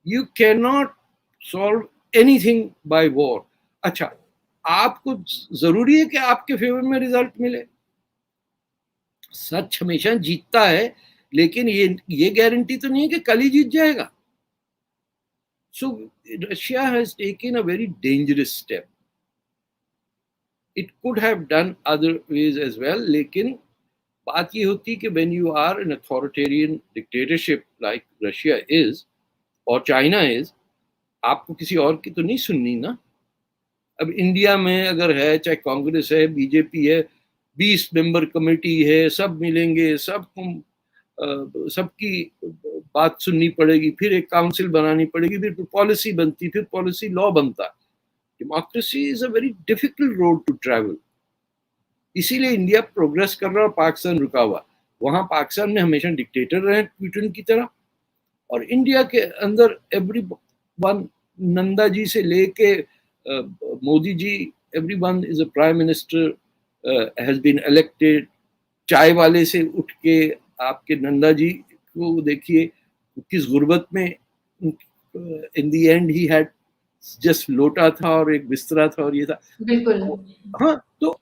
You can not solve anything bye war. अच्छा, आपको जरूरी है कि आपके फेवर में रिजल्ट मिले? सच हमेशा जीतता है, लेकिन ये गारंटी तो नहीं है कि कल ही जीत जाएगा। सो Russia has taken a very dangerous step. It could have done other ways as well, लेकिन बात ये होती कि when you are an authoritarian dictatorship like Russia is or China is, आपको किसी और की तो नहीं सुननी ना। अब इंडिया में अगर है, चाहे कांग्रेस है, बीजेपी है, 20 मेंबर कमेटी है, सब मिलेंगे, सबकी बात सुननी पड़ेगी, फिर एक काउंसिल बनानी पड़ेगी, फिर पॉलिसी बनती, फिर पॉलिसी लॉ बनता। Democracy is a very difficult road to travel. इसीलिए इंडिया प्रोग्रेस कर रहा है और पाकिस्तान रुका हुआ। वहां पाकिस्तान में हमेशा डिक्टेटर रहे पुतिन की तरह, और इंडिया के अंदर एवरी वन, नंदा जी से लेके Modi ji, everyone is a prime minister, has been elected. चाय वाले से उठ के आपके नंदा जी को देखिए किस गुर्बत में, in the and he had just लोटा था और एक बिस्तरा था और ये था। बिल्कुल। हाँ, तो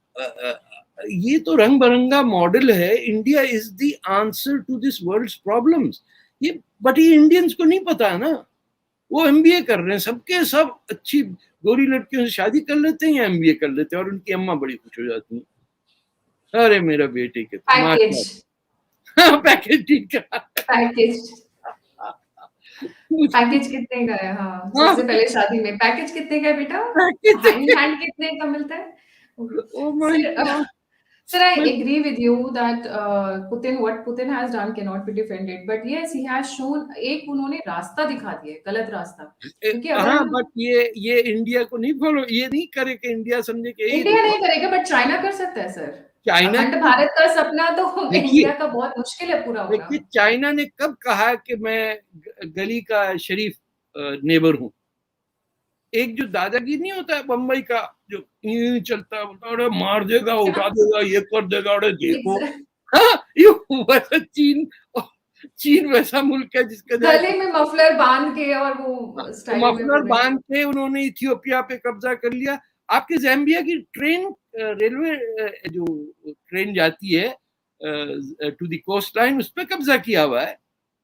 ये तो रंग बिरंगा मॉडल है। India is the answer to this world's problems. ये बट ये इंडियंस को नहीं पता है ना। वो एमबीए कर रहे हैं, सबके सब अच्छी गोरी लड़कियों से शादी कर लेते हैं या एमबीए कर लेते हैं, और उनकी अम्मा बड़ी खुश हो जाती है, अरे मेरा बेटे के पैकेज पैकेज ठीक है। पैकेज कितने का है? हाँ, सबसे पहले शादी में पैकेज कितने का है बेटा? हैंड कितने का मिलता है? Oh my God. Sir, I agree with you that what Putin has done cannot be defended. But yes, he has shown, एक उन्होंने रास्ता दिखा दिया, गलत रास्ता। क्योंकि अगर हाँ, बट ये इंडिया को नहीं फॉलो, ये नहीं करे कि इंडिया समझे कि इंडिया नहीं करेगा, बट चाइना कर सकता है सर। चाइना, अखंड भारत का सपना तो देखिए, इंडिया का बहुत मुश्किल है पूरा होना। देखिए चाइना ने कब कहा कि मैं गली का शरीफ नेबर हूँ? एक जो दादागिरी नहीं होता है बम्बई का, जो चलता है, बोलता अरे मार देगा, उठा देगा, ये कर देगा, अरे देखो। हाँ, वैसा चीन वैसा मुल्क है जिसका गले में मफलर बांध के और वो स्टाइल में मफलर बांध के उन्होंने इथियोपिया पे कब्जा कर लिया। आपके ज़ाम्बिया की ट्रेन, रेलवे जो ट्रेन जाती है टू द कोस्ट लाइन, उस पर कब्जा किया हुआ है।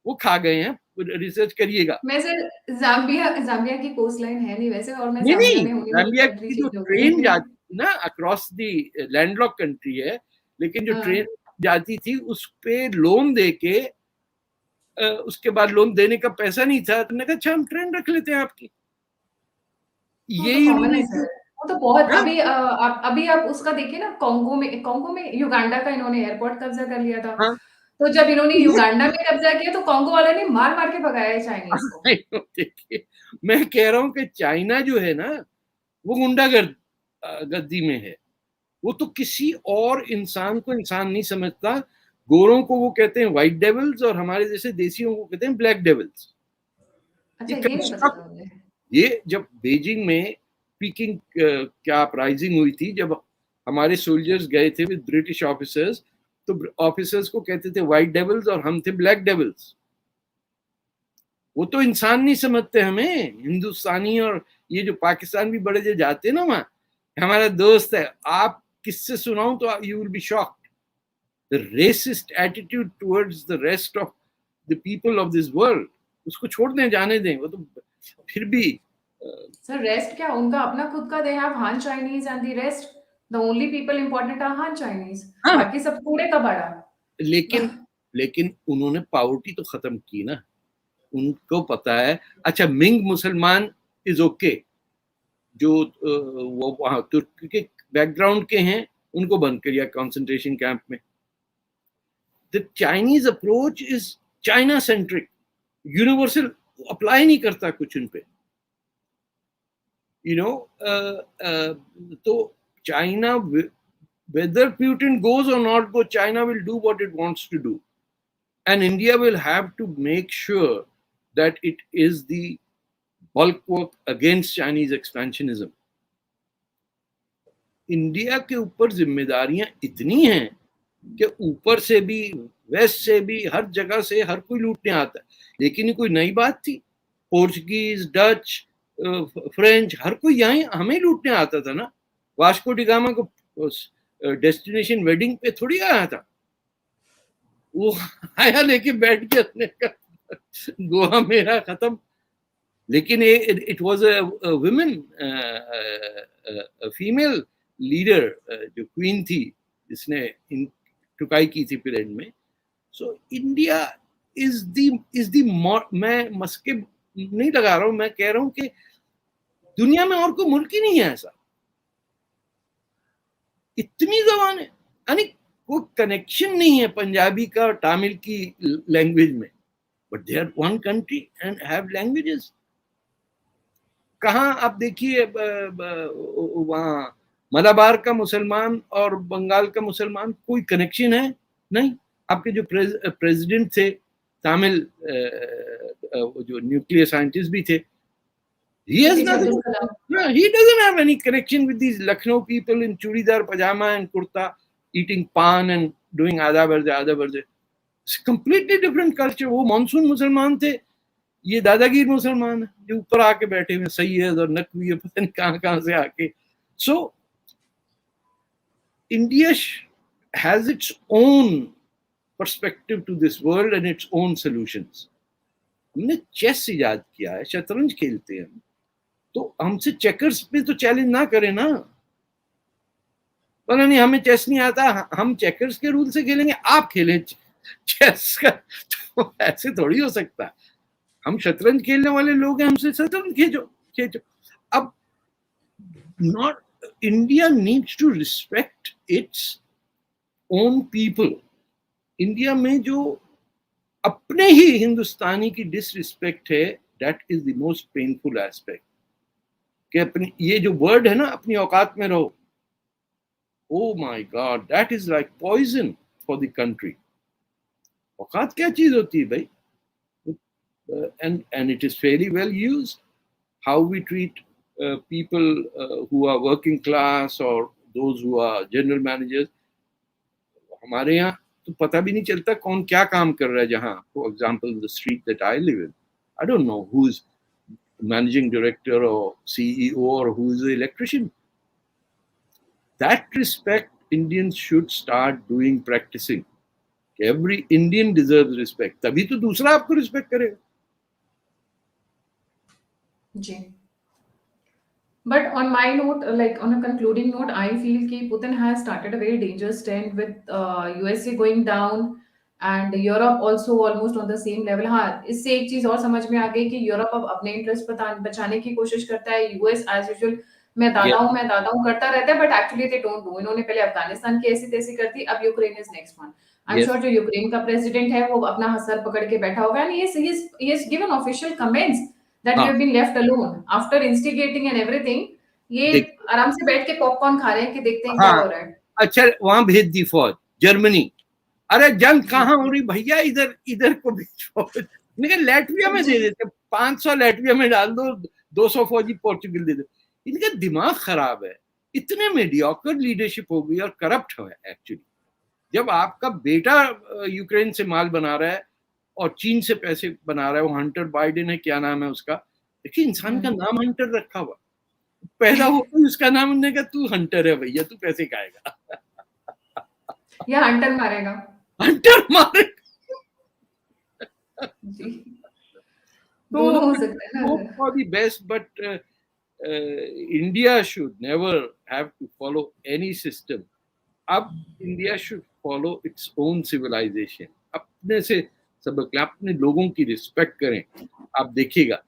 वो खा गए हैं, रिसर्च करिएगा। मैं सर ज़ाम्बिया की कोस्ट लाइन है नहीं वैसे, और मैं नहीं ज़ाम्बिया नहीं, में हूँ ज़ाम्बिया कंट्री की जो चेंज हो ट्रेन गई। जाती ना अक्रॉस द लैंडलॉक कंट्री है, लेकिन जो ट्रेन जाती थी उस पे लोन दे के, उसके बाद लोन देने का पैसा नहीं था, तुमने कहा अच्छा हम ट्रेन रख लेते हैं आपकी। तो कॉमन है सर, वो तो बहुत। हाँ? अभी आप उसका देखिए ना, कॉन्गो में युगांडा का इन्होंने एयरपोर्ट कब्जा कर लिया था। हाँ? तो जब इन्होंने युगांडा में कब्जा किया तो कॉन्गो वाले ने मार मार के भगाया है चाइनीज को। देखिए, मैं कह रहा हूं कि चाइना जो है ना, वो गुंडागर्दी में है। वो तो किसी और इंसान को इंसान नहीं समझता। गोरों को वो कहते हैं व्हाइट डेविल्स और हमारे जैसे देसियों को कहते हैं ब्लैक डेविल्स। अच्छा, ये ये नहीं पता कंस्ट्रक्ट, था मुझे। ये जब बीजिंग में पीकिंग क्या अपराइजिंग हुई थी, जब हमारे सोल्जर्स गए थे विद ब्रिटिश ऑफिसर्स, तो ऑफिसर्स को कहते थे व्हाइट डेविल्स और हम थे ब्लैक डेविल्स। वो तो इंसान नहीं समझते हमें, हिंदुस्तानी। और ये जो पाकिस्तान भी बड़े जो जाते हैं ना वहां, हमारा दोस्त है, आप किससे सुनाऊं तो you will be shocked. The racist attitude towards the rest of the people of this world, उसको छोड़ दें, जाने दें। वो तो फिर भी सर रेस्ट क्या, उनका अपना खुद का, they have Han Chinese and the rest, the only people important are Han Chinese, हाँ, बाकी सब कूड़े का बड़ा। लेकिन लेकिन उन्होंने पावर्टी तो खत्म की ना, उनको पता है। अच्छा, मिंग मुसलमान इज ओके, जो वो वहां तुर्की के बैकग्राउंड के हैं, उनको बंद किया कंसंट्रेशन कैंप में। The Chinese approach is China centric, universal apply नहीं करता कुछ उन पे, यू नो। तो China, whether Putin goes or not go, China will do what it wants to do, and India will have to make sure that it is the bulwark against Chinese expansionism. India के ऊपर जिम्मेदारियां इतनी हैं कि ऊपर से भी, waste से भी, हर जगह से हर कोई लूटने आता है। लेकिन ये कोई नई बात थी? पोर्चुगीज, डच, फ्रेंच, हर कोई यहाँ हमें लूटने आता था ना। वास्को डी गामा को डेस्टिनेशन वेडिंग पे थोड़ी आया था, वो आया लेके बैठ के अपने का गोवा मेरा खत्म। लेकिन it was a women, female leader, जो क्वीन थी, जिसने टुकाई की थी पीरियड में। सो इंडिया इज दी, मैं मस्के नहीं लगा रहा हूं, मैं कह रहा हूं कि दुनिया में और कोई मुल्क ही नहीं है ऐसा। इतनी जबान है, यानी कोई कनेक्शन नहीं है पंजाबी का और तमिल की लैंग्वेज में, but they are one country and have languages. कहाँ आप देखिए, वहाँ मलाबार का मुसलमान और बंगाल का मुसलमान कोई कनेक्शन है नहीं। आपके जो प्रेसिडेंट थे तमिल, जो न्यूक्लियर साइंटिस्ट भी थे, he has APJ nothing, Abdul Kalam. yeah, he doesn't have any connection with these Lucknow people in chudidar pajama and kurta, eating pan and doing आधा बर्जे। It's a completely different culture. वो monsoon मुसलमान थे, ये दादागीर मुसलमान है जो ऊपर आके बैठे हुए, सैयद और नकवी, पता नहीं कहाँ से आके। So India has its own perspective to this world and its own solutions. हमने चेस इजाद किया है, शतरंज खेलते हैं, तो हमसे चेकर्स पे तो चैलेंज ना करें ना। बोला नहीं हमें चेस नहीं आता, हम चेकर्स के रूल से खेलेंगे, आप खेलें चेस का, तो ऐसे थोड़ी हो सकता है। हम शतरंज खेलने वाले लोग हैं, हमसे शतरंज खेचो। अब not, India needs to respect its own people. India में जो अपने ही हिंदुस्तानी की डिसरिस्पेक्ट है, that is the most painful aspect. कि अपनी ये जो वर्ड है ना, अपनी औकात में रहो, oh my god, that is like poison for the country. औकात क्या चीज होती है भाई? And it is fairly well used. How we treat people who are working class or those who are general managers. हमारे यहाँ तो पता भी नहीं चलता कौन क्या काम कर रहा है जहाँ. For example, the street that I live in, I don't know who's managing director or CEO or who is the electrician. That respect Indians should start doing, practicing. Every Indian deserves respect. तभी तो दूसरा आपको respect करेगा. जी. But on my note, like on a concluding note, I feel कि Putin has started a very dangerous trend with USA going down and Europe also almost on the same level. हाँ, इससे एक चीज और समझ में आ गई कि यूरोप अब अपने इंटरेस्ट बचाने की कोशिश करता है. यूएस एज यूजुअल मैं दादा हूँ करता रहता है, but actually they don't do. इन्होंने पहले अफगानिस्तान की ऐसी तैसी कर दी, अब Ukraine is next one. I am Yes. Sure जो यूक्रेन का प्रेसिडेंट है वो अपना सर पकड़ के बैठा होगा and he has given official comments that you हाँ, have been left alone after instigating and everything. ये देख, आराम से बैठ के पॉपकॉर्न खा रहे हैं कि देखते हैं क्या हो हाँ, रहा है. अच्छा वहां भेज दी फौज, जर्मनी. अरे जंग कहाँ हो रही भैया, इधर इधर को भेजो। लेकिन लैटविया में दे देते, 500 लैटविया में डाल दो, 200 फौजी पोर्चुगल दे दो। इनका दिमाग खराब है, इतने मीडियोकर लीडरशिप हो गई और करप्ट है एक्चुअली। जब आपका बेटा यूक्रेन से माल बना रहा है और चीन से पैसे बना रहा है, वो हंटर बाइडेन है, क्या नाम है उसका, देखिए इंसान का नाम हंटर रखा हुआ, पैदा होकर उसका नाम उन्होंने कहा तू हंटर है भैया, तू पैसे खाएगा। या हंटर मारेगा। हंटर मारे। जी, तो दोनों हो सकता है hope ना। for the best, but India should never have to follow any system. अब India should follow its own civilisation, अपने से सबक लें, अपने लोगों की रिस्पेक्ट करें, आप देखिएगा।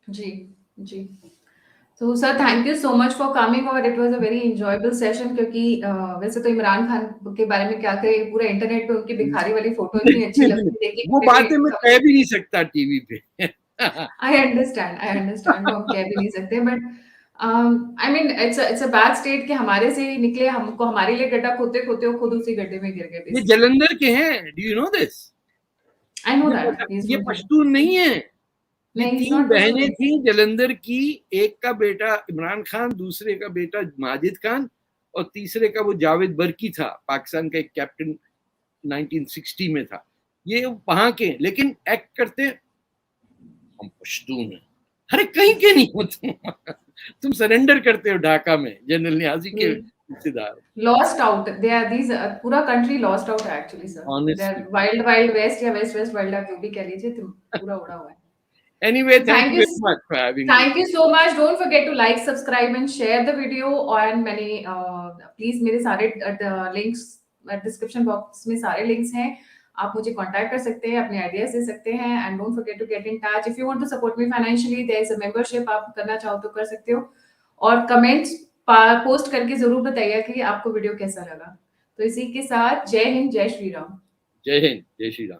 जी, जी। तो sir thank you so much for coming और it was a very enjoyable session, क्योंकि वैसे तो इमरान खान के बारे में क्या कहें, पूरे इंटरनेट पे उनकी भिखारी वाली फोटो इतनी अच्छी लगती है कि वो कोई भी बातें मैं कह भी नहीं सकता टीवी पे। आई अंडरस्टैंड, वो हम कह भी नहीं सकते, but I mean it's a bad state कि हमारे से ही निकले, हमको हमारे लिए गड्ढा खोदते खोदते वो खुद उसी गड्ढे में गिर गए ये बेसिकली। जलंधर के हैं, do you know this? I know that he is ये फ्रॉम जलंधर। पश्तून नहीं है, ये नहीं, ही इज 3 नॉट बहनें पश्तून। थी जलंधर की, एक का बेटा इमरान खान, दूसरे का बेटा माजिद खान, और तीसरे का वो जावेद बर्की था, पाकिस्तान का एक कैप्टन 1960 में था। ये वहां के, लेकिन एक्ट करते हैं हम पश्तून हैं। अरे कहीं के नहीं हो तुम सरेंडर करते हो ढाका में जनरल नियाजी के रिश्तेदार। Lost out they are these, पूरा कंट्री लॉस्ट आउट है actually sir. They are honestly. Wild wild west या वेस्ट वेस्ट वाइल्ड, आप जो भी कह लीजिए, तो पूरा उड़ा हुआ है। Anyway, So thank you very much for having me. thank you so much. Don't forget to like, subscribe, and share the video. और मैंने प्लीज मेरे सारे लिंक्स डिस्क्रिप्शन बॉक्स में सारे लिंक्स हैं, आप मुझे कांटेक्ट कर सकते हैं, अपने आइडियाज दे सकते हैं। And don't forget to get in touch if you want to support me financially, there is a membership, आप करना चाहो तो कर सकते हो। और कमेंट्स पोस्ट करके जरूर बताइए कि आपको वीडियो कैसा लगा। तो इसी के साथ जय हिंद, जय श्री राम। जय हिंद, जय श्री राम।